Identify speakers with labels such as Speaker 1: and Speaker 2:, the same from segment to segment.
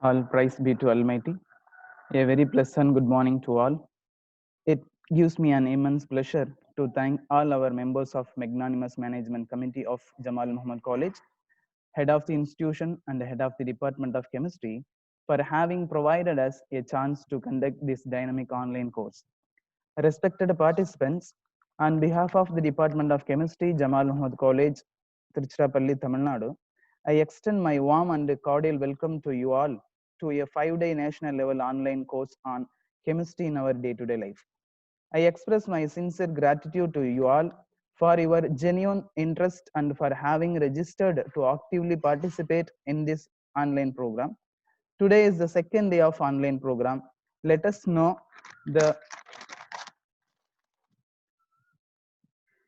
Speaker 1: All praise be to Almighty. A very pleasant good morning to all. It gives me an immense pleasure to thank all our members of Magnanimous Management Committee of Jamal Muhammad College, head of the institution and head of the Department of Chemistry, for having provided us a chance to conduct this dynamic online course. Respected participants, on behalf of the Department of Chemistry, Jamal Muhammad College, Tiruchirappalli, Tamil Nadu, I extend my warm and cordial welcome to you all to a 5-day national level online course on chemistry in our day-to-day life. I express my sincere gratitude to you all for your genuine interest and for having registered to actively participate in this online program. Today is the second day of online program. Let us know the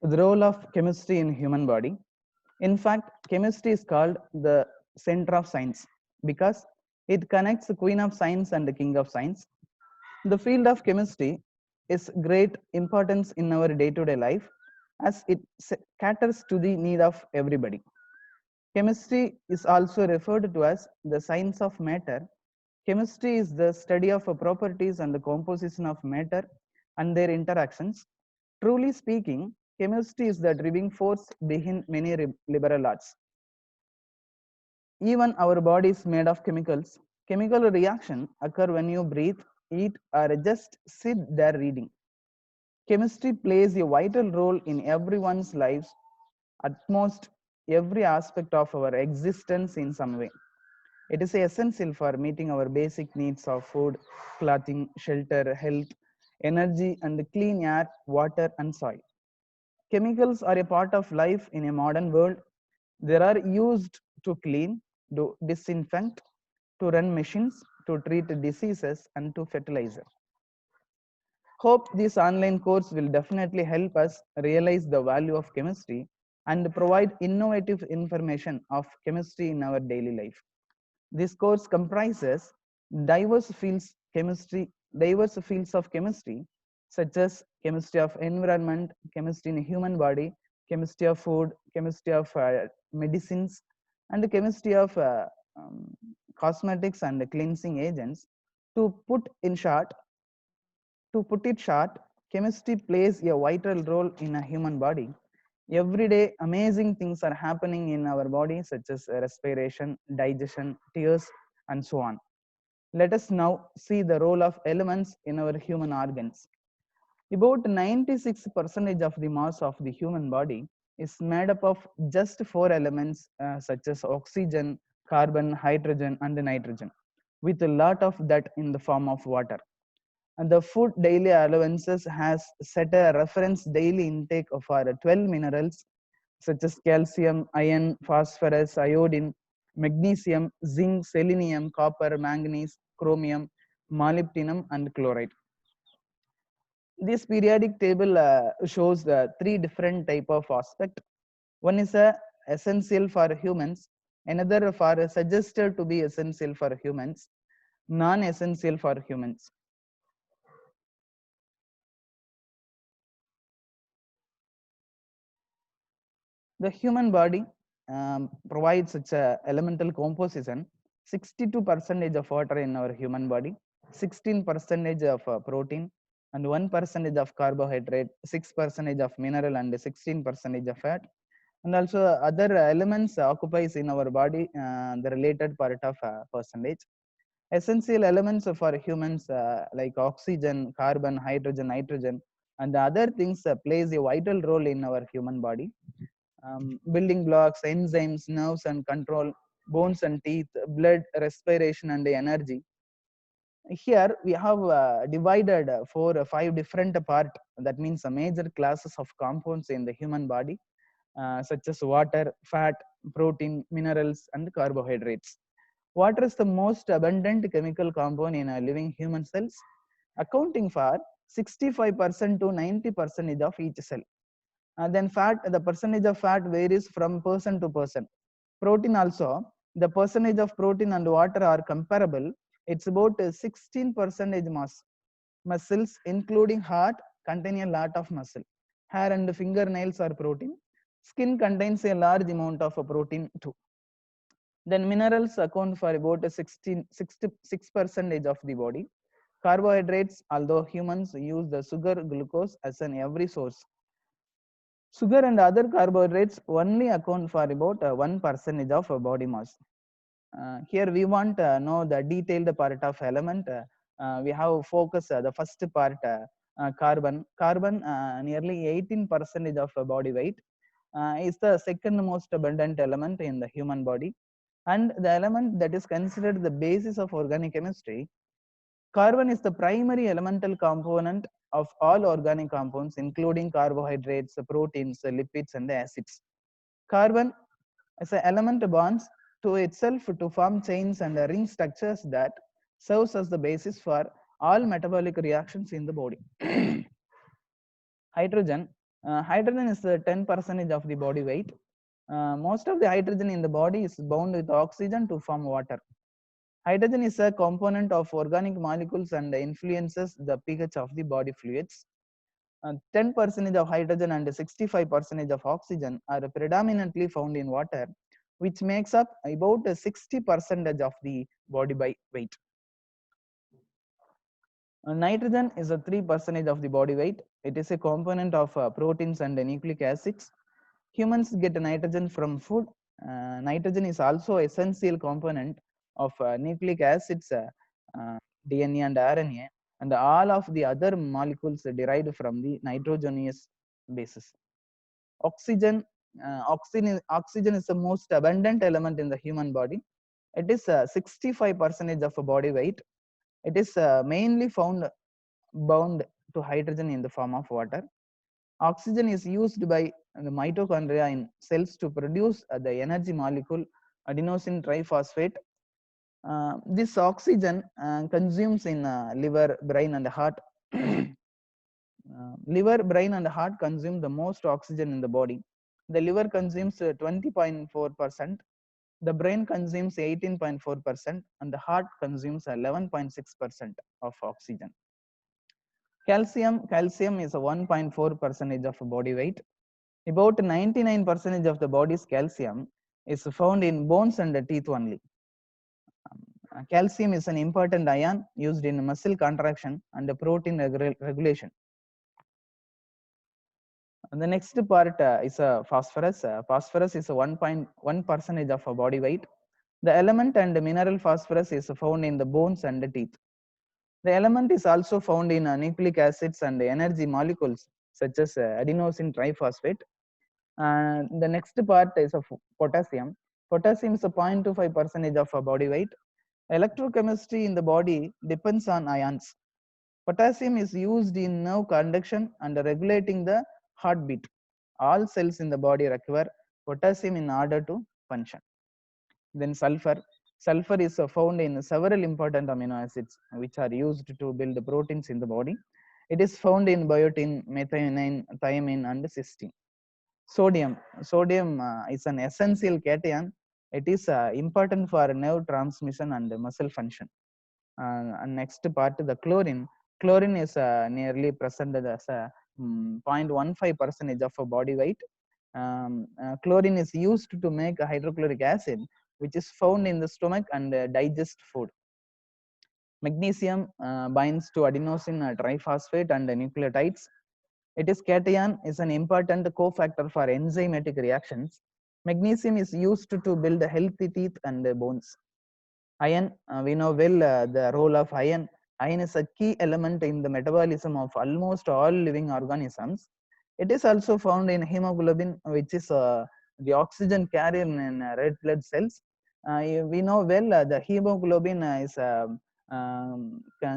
Speaker 1: role of chemistry in human body. In fact, chemistry is called the center of science because it connects the queen of science and the king of science. The field of chemistry is great importance in our day-to-day life as it caters to the need of everybody. Chemistry is also referred to as the science of matter. Chemistry is the study of properties and the composition of matter and their interactions. Truly speaking, chemistry is the driving force behind many liberal arts. Even our body is made of chemicals. Chemical reaction occur when you breathe, eat, or just sit there reading. Chemistry plays a vital role in everyone's lives, at most every aspect of our existence in some way. It is essential for meeting our basic needs of food, clothing, shelter, health, energy, and clean air, water, and soil. Chemicals are a part of life in a modern world. They are used to clean, to disinfect, to run machines, to treat diseases, and to fertilizer. Hope this online course will definitely help us realize the value of chemistry and provide innovative information of chemistry in our daily life. This course comprises diverse fields chemistry, diverse fields of chemistry, such as chemistry of environment, chemistry in human body, chemistry of food, chemistry of medicines, and the chemistry of um, cosmetics and cleansing agents. To put in short, to put it short, chemistry plays a vital role in a human body. Every day, amazing things are happening in our body, such as respiration, digestion, tears, and so on. Let us now see the role of elements in our human organs. About 96% of the mass of the human body is made up of just four elements, such as oxygen, carbon, hydrogen, and nitrogen, with a lot of that in the form of water. And the food daily allowances has set a reference daily intake of our 12 minerals such as calcium, iron, phosphorus, iodine, magnesium, zinc, selenium, copper, manganese, chromium, molybdenum, and chloride. This periodic table shows the three different type of aspect. One is essential for humans, another for suggested to be essential for humans, non-essential for humans. The human body provides such a elemental composition. 62 percentage of water in our human body, 16 percentage of protein, and 1 percentage of carbohydrate, 6 percentage of mineral, and 16 percentage of fat. And also other elements occupies in our body the related part of percentage. Essential elements for humans like oxygen, carbon, hydrogen, nitrogen, and the other things plays a vital role in our human body. Building blocks, enzymes, nerves and control, bones and teeth, blood, respiration and energy. Here we have divided for five different part. That means major classes of compounds in the human body, such as water, fat, protein, minerals, and carbohydrates. Water is the most abundant chemical compound in living human cells, accounting for 65% to 90% of each cell. Then fat, the percentage of fat varies from person to person. Protein also, the percentage of protein and water are comparable. It's about 16 percentage mass. Muscles, including heart, contain a lot of muscle. Hair and fingernails are protein. Skin contains a large amount of protein too. Then minerals account for about 66% of the body. Carbohydrates, although humans use the sugar, glucose as an every source, sugar and other carbohydrates only account for about 1% of body mass. Here we want to know the detailed part of element. We have focus the first part, carbon. Carbon, nearly 18% of body weight, is the second most abundant element in the human body, and the element that is considered the basis of organic chemistry. Carbon is the primary elemental component of all organic compounds, including carbohydrates, proteins, lipids, and acids. Carbon as an element bonds to itself to form chains and ring structures that serves as the basis for all metabolic reactions in the body. Hydrogen. Hydrogen is 10% of the body weight. Most of the hydrogen in the body is bound with oxygen to form water. Hydrogen is a component of organic molecules and influences the pH of the body fluids. 10% of hydrogen and 65% of oxygen are predominantly found in water, which makes up about 60% of the body by weight. Nitrogen is a 3% of the body weight. It is a component of proteins and nucleic acids. Humans get nitrogen from food. Nitrogen is also essential component of nucleic acids, DNA and RNA, and all of the other molecules derived from the nitrogenous bases. Oxygen, oxygen is the most abundant element in the human body. It is 65% of body weight. It is mainly found bound to hydrogen in the form of water. Oxygen is used by the mitochondria in cells to produce the energy molecule adenosine triphosphate. This oxygen consumes in liver, brain, and heart. Liver, brain, and heart consume the most oxygen in the body. The liver consumes 20.4%, the brain consumes 18.4%, and the heart consumes 11.6% of oxygen. Calcium is a 1.4% of body weight. About 99% of the body's calcium is found in bones and teeth only. Calcium is an important ion used in muscle contraction and protein regulation. And the next part is phosphorus. Phosphorus is a 1.1% of body weight. The element and mineral phosphorus is found in the bones and the teeth. The element is also found in nucleic acids and energy molecules such as adenosine triphosphate. The next part is of potassium. Potassium is a 0.25% of body weight. Electrochemistry in the body depends on ions. Potassium is used in nerve conduction and regulating the heartbeat. All cells in the body require potassium in order to function. Then sulfur. Sulfur is found in several important amino acids which are used to build proteins in the body. It is found in biotin, methionine, thiamine, and cysteine. Sodium. Sodium is an essential cation. It is important for nerve transmission and muscle function. And next part, the chlorine. Chlorine is nearly present as a 0.15% of a body weight. Chlorine is used to make a hydrochloric acid, which is found in the stomach and digest food. Magnesium binds to adenosine triphosphate and nucleotides. It is cation is an important cofactor for enzymatic reactions. Magnesium is used to build healthy teeth and bones. Iron, we know well the role of iron. Iron is a key element in the metabolism of almost all living organisms. It is also found in hemoglobin, which is the oxygen carrier in red blood cells. We know well the hemoglobin is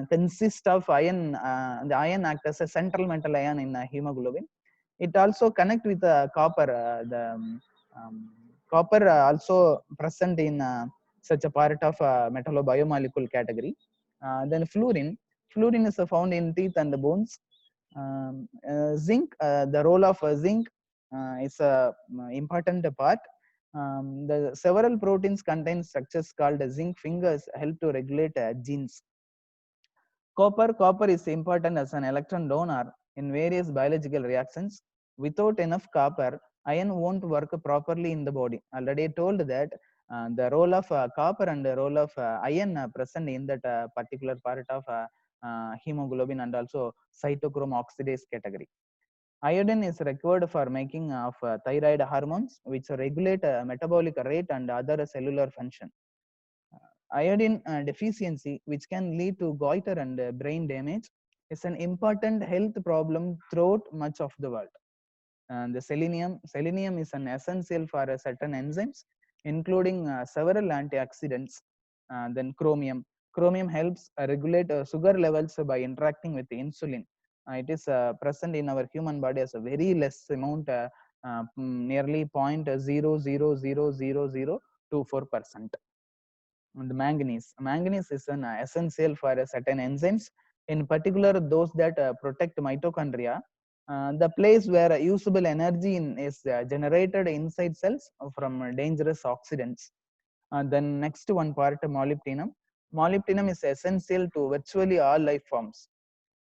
Speaker 1: consists of iron. The iron acts as a central metal ion in hemoglobin. It also connect with copper. Copper also present in such a part of metallo-biomolecule category. Then fluorine. Fluorine is found in teeth and bones. Zinc. The role of zinc is a important part. The several proteins contain structures called zinc fingers help to regulate genes. Copper is important as an electron donor in various biological reactions. Without enough copper, iron won't work properly in the body. Already told that The role of copper and the role of iron present in that particular part of hemoglobin and also cytochrome oxidase category. Iodine is required for making of thyroid hormones, which regulate metabolic rate and other cellular function. Iodine deficiency, which can lead to goiter and brain damage, is an important health problem throughout much of the world. And the selenium is an essential for certain enzymes, including several antioxidants. Then chromium helps regulate sugar levels by interacting with insulin. It is present in our human body as a very less amount, nearly 0.0000024%. And the manganese is an essential for certain enzymes, in particular those that protect mitochondria, the place where usable energy is generated inside cells from dangerous oxidants. Then next one part, molybdenum is essential to virtually all life forms,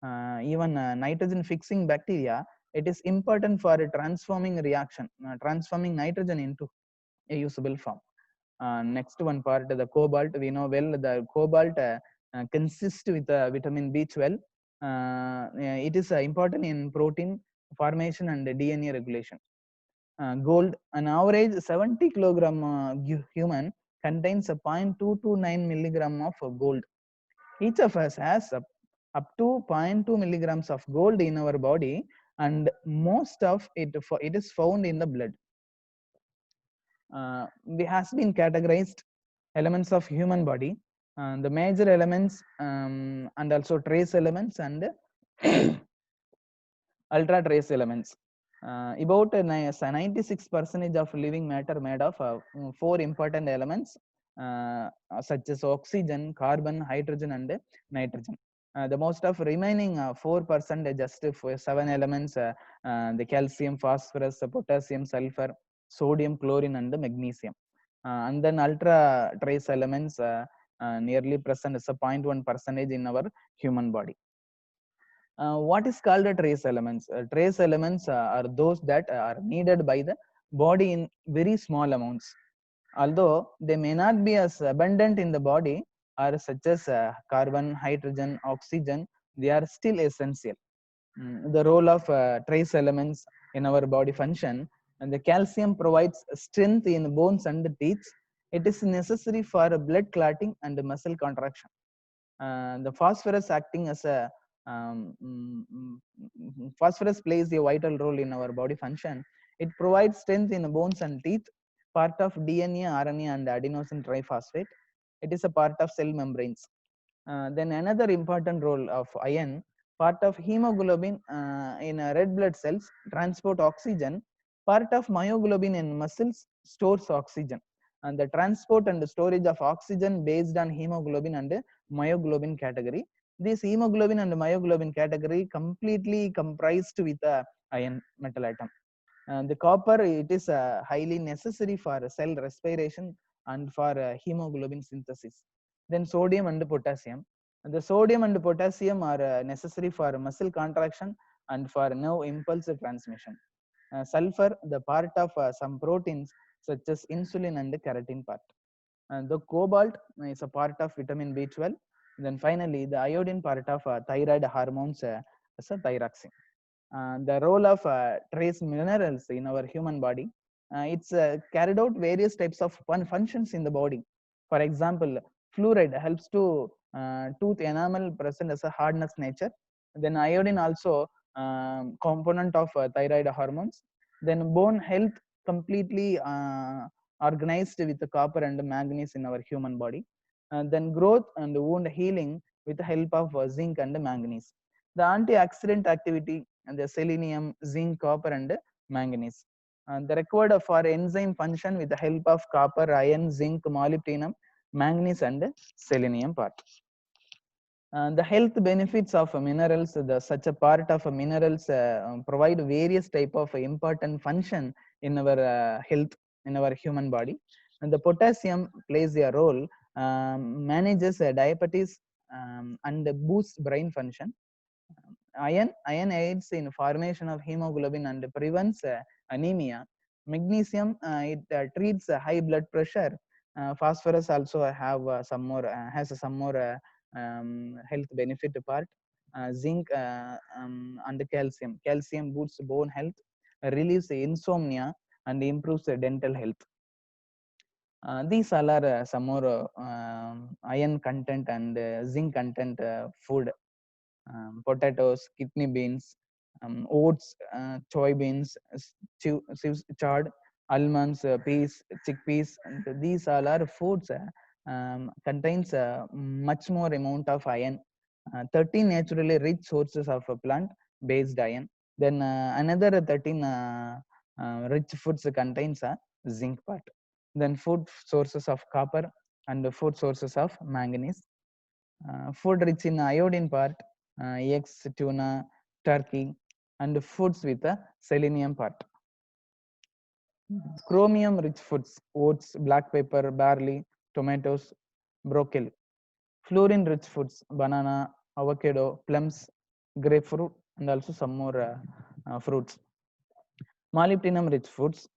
Speaker 1: even nitrogen fixing bacteria. It is important for a transforming reaction, transforming nitrogen into a usable form. Next one part, the cobalt. We know well the cobalt consists with vitamin B12. It is important in protein formation and DNA regulation. Gold, an average 70 kilogram human contains a 0.229 milligram of gold. Each of us has up to 0.2 milligrams of gold in our body, and most of it is found in the blood. We has been categorized elements of human body, the major elements, and also trace elements and ultra trace elements. About 96% of living matter made of four important elements, such as oxygen, carbon, hydrogen, and nitrogen. The most of remaining 4%, just for 7 elements, the calcium, phosphorus, potassium, sulfur, sodium, chlorine, and magnesium. And then ultra trace elements nearly present as a 0.1% in our human body. What is called a trace elements? Trace elements are those that are needed by the body in very small amounts. Although they may not be as abundant in the body, or such as carbon, hydrogen, oxygen, they are still essential. The role of trace elements in our body function, and the calcium provides strength in bones and teeth. It is necessary for blood clotting and muscle contraction. The phosphorus acting as a phosphorus plays a vital role in our body function. It provides strength in bones and teeth, part of DNA, RNA, and adenosine triphosphate. It is a part of cell membranes. Then another important role of iron, part of hemoglobin in red blood cells, transport oxygen, part of myoglobin in muscles, stores oxygen. And the transport and storage of oxygen based on hemoglobin and myoglobin category. This hemoglobin and myoglobin category completely comprised with a iron metal atom. The copper, it is highly necessary for cell respiration and for hemoglobin synthesis. Then sodium and potassium. The sodium and potassium are necessary for muscle contraction and for nerve impulse transmission. Sulfur, the part of some proteins such as insulin and keratin part. The cobalt is a part of vitamin B12. Then finally, the iodine part of thyroid hormones as a thyroxine. The role of trace minerals in our human body, it's carried out various types of functions in the body. For example, fluoride helps to tooth enamel present as a hardness nature. Then iodine also component of thyroid hormones. Then bone health completely organized with the copper and manganese in our human body. Then growth and wound healing with the help of zinc and manganese. The antioxidant activity and the selenium, zinc, copper, and manganese. The required for enzyme function with the help of copper, iron, zinc, molybdenum, manganese, and selenium part. The health benefits of minerals, such a part of minerals provide various type of important function in our health, in our human body. And the potassium plays a role, manages diabetes, and boosts brain function. Iron aids in formation of hemoglobin and prevents anemia. Magnesium, it treats high blood pressure Phosphorus also have some more has some more health benefit part. Zinc and calcium. Calcium boosts bone health, relieves insomnia, and improves dental health. These all are some more iron content and zinc content food. Potatoes, kidney beans, oats, soybeans, chard, almonds, peas, chickpeas. And these all are foods contains much more amount of iron. 13 naturally rich sources of plant-based iron. Then another 13 rich foods contains zinc part. Then food sources of copper and food sources of manganese. Food rich in iodine part, eggs, tuna, turkey, and foods with a selenium part. Chromium rich foods, oats, black pepper, barley, tomatoes, broccoli. Fluorine rich foods, banana, avocado, plums, grapefruit, and also some more fruits. Molybdenum rich foods.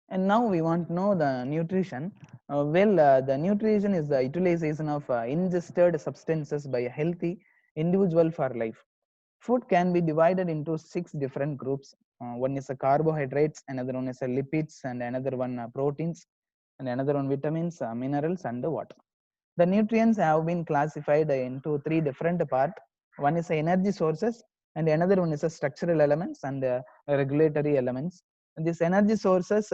Speaker 1: And now we want to know the nutrition. The nutrition is the utilization of ingested substances by a healthy individual for life. Food can be divided into 6 different groups. One is carbohydrates, another one is lipids, and another one proteins, and another one vitamins, minerals, and water. The nutrients have been classified into 3 different parts. One is energy sources, and another one is structural elements and regulatory elements. And these energy sources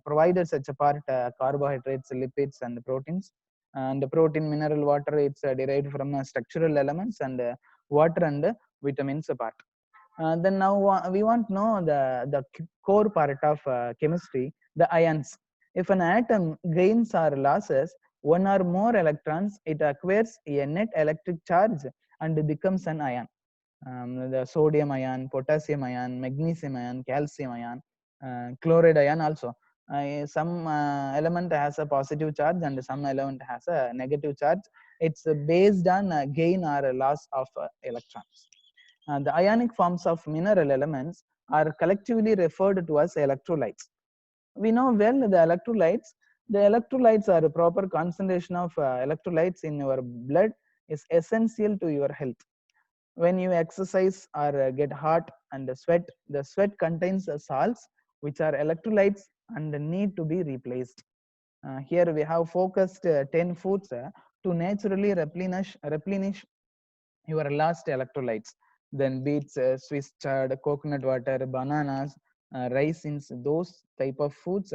Speaker 1: provided such a part carbohydrates, lipids, and proteins. And the protein, mineral, water, it's derived from structural elements, and water and vitamins part. Then now we want to know the core part of chemistry, the ions. If an atom gains or losses one or more electrons, it acquires a net electric charge and becomes an ion. The sodium ion, potassium ion, magnesium ion, calcium ion, chloride ion also. Some element has a positive charge and some element has a negative charge. It's based on gain or loss of electrons. The ionic forms of mineral elements are collectively referred to as electrolytes. We know well the electrolytes are a proper concentration of electrolytes in your blood is essential to your health. When you exercise or get hot and sweat, the sweat contains salts which are electrolytes and need to be replaced. Here we have focused 10 foods to naturally replenish your last electrolytes. Then beets, Swiss chard, coconut water, bananas, raisins, those type of foods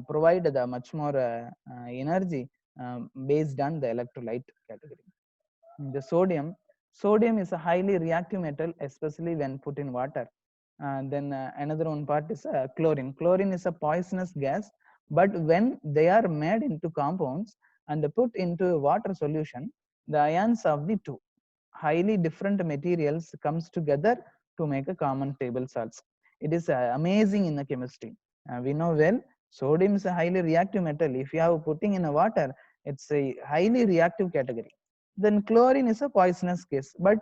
Speaker 1: provide the much more energy based on the electrolyte category. The sodium is a highly reactive metal, especially when put in water. Then another one part is chlorine is a poisonous gas, but when they are made into compounds and put into water solution, the ions of the two highly different materials comes together to make a common table salts. It is amazing in the chemistry. We know well sodium is a highly reactive metal. If you have putting in a water, it's a highly reactive category. Then chlorine is a poisonous gas, but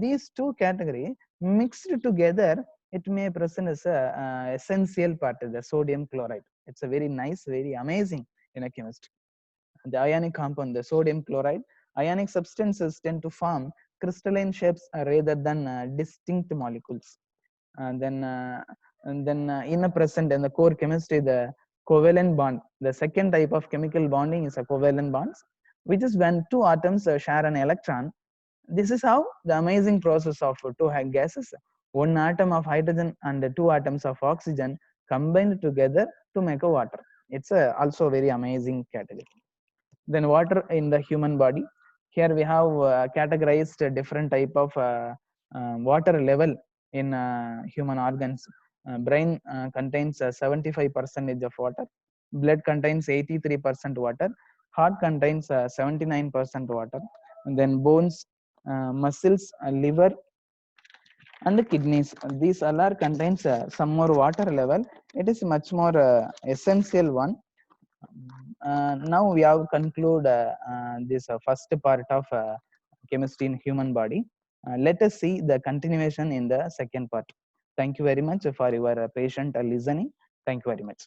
Speaker 1: these two category mixed together, it may present as a essential part of the sodium chloride. It's a very nice, very amazing in a chemistry. The ionic compound, the sodium chloride, ionic substances tend to form crystalline shapes rather than distinct molecules. And then in the present in the core chemistry, the covalent bond, the second type of chemical bonding is a covalent bonds, which is when two atoms share an electron. This is how the amazing process of two gases, one atom of hydrogen and two atoms of oxygen combined together to make a water. It's also a very amazing category. Then water in the human body. Here we have categorized a different type of water level in human organs. Brain contains 75% of water. Blood contains 83% water. Heart contains 79% water. And then bones, muscles, liver, and the kidneys. These all are contains some more water level. It is much more essential one. Now we have conclude this first part of chemistry in human body. Let us see the continuation in the second part. Thank you very much for your patient listening. Thank you very much.